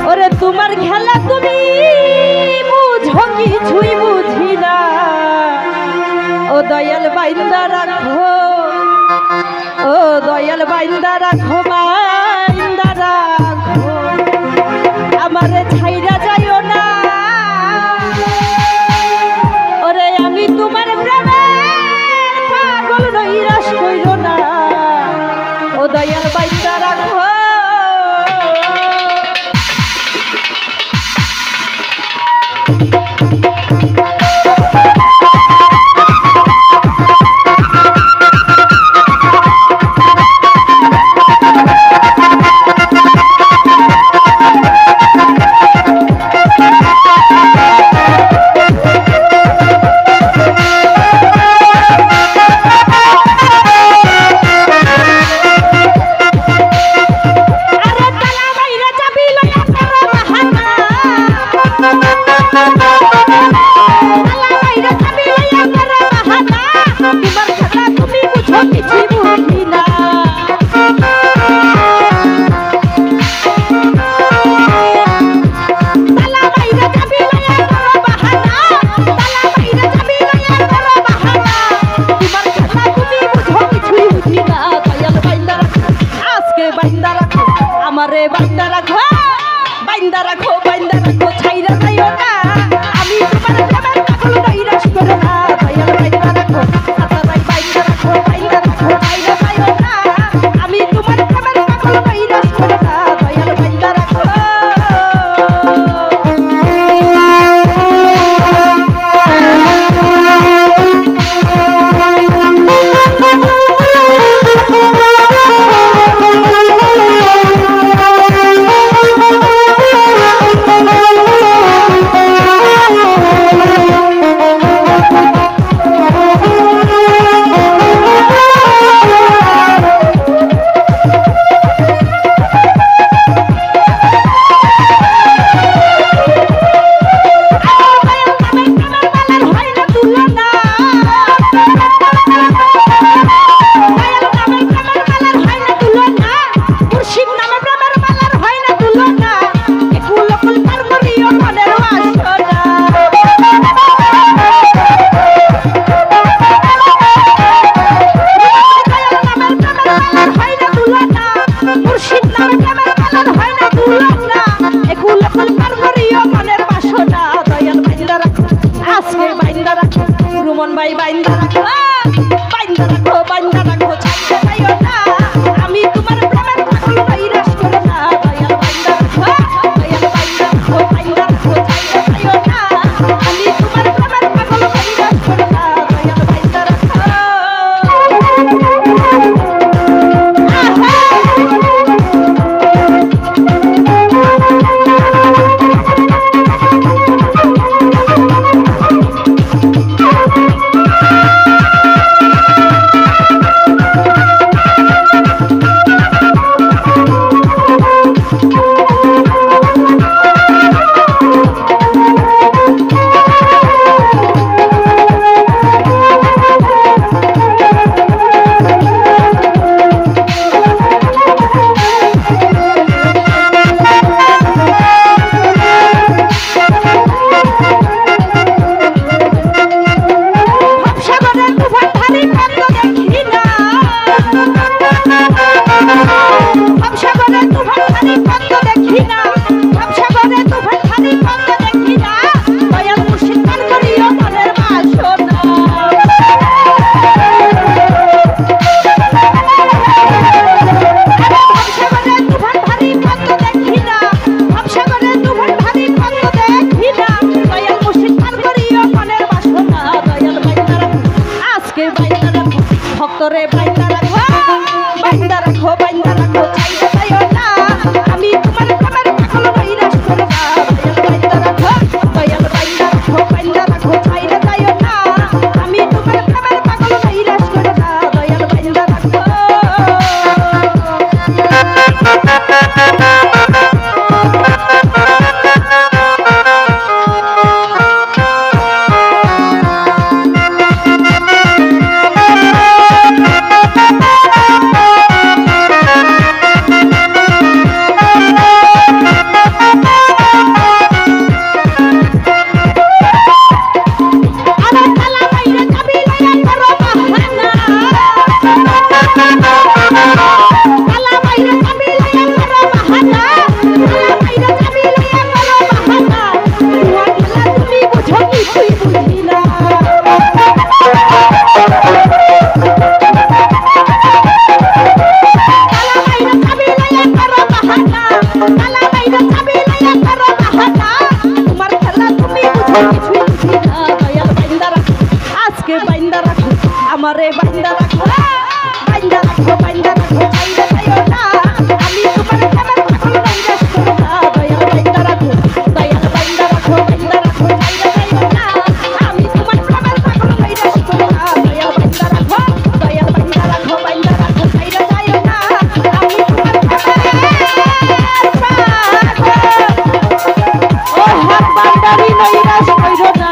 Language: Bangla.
ওরে তোমার খেলা তুমি বুঝো কিছুই বুঝি না, ও দয়াল বাইন্দা রাখো, ও দয়াল বাইন্দা রাখো, বাইন্দা রাখো, আমারে ছাইরা যাইও না। ওরে আমি তোমার প্রেমে পাগল নৈরাশ কইরো না, ও দয়াল বাইন্দা রাখো। আমারে বাইন্দা রাখো, বাইন্দা রাখো, বাইন্দা রাখো, ছাইরা যাইও না। আমি তোমার প্রেমের পাগল নৈরাশ করো না, দয়াল বাইন্দা রাখো, সাতারাই বাইন্দা রাখো, বাইন্দা রাখো, ছাইরা যাইও না। আমি তোমার প্রেমের পাগল নৈরাশ করো না, দয়াল বাইন্দা রাখো। রুমন ভাই বাইন্দা রাখো, বাইন্দা রাখো, বাইন্দা রাখো, ছাইরা যাইও না। আমি তোমার প্রেমের পাগল নৈরাশ করো না, দয়াল বাইন্দা রাখো, দয়াল বাইন্দা রাখো, বাইন্দা রাখো, ছাইরা যাইও না। আমি তোমার প্রেমের পাগল নৈরাশ করো না, দয়াল বাইন্দা রাখো। বাইন্দা রাখো বাইন্দা রাখো বাইন্দা রাখো বাইন্দা যাইও না আমি তোমার প্রেমের পাগল নইরা শুনো না দয়াল বাইন্দা রাখো বাইন্দা রাখো বাইন্দা রাখো বাইন্দা যাইও না আমি তোমার প্রেমের পাগল নইরা শুনো না দয়াল বাইন্দা রাখো বাইন্দা রাখো বাইন্দা যাইও না আমি তোমার প্রেমের পাগল ও হাত বান্দারি নইরা শুনো না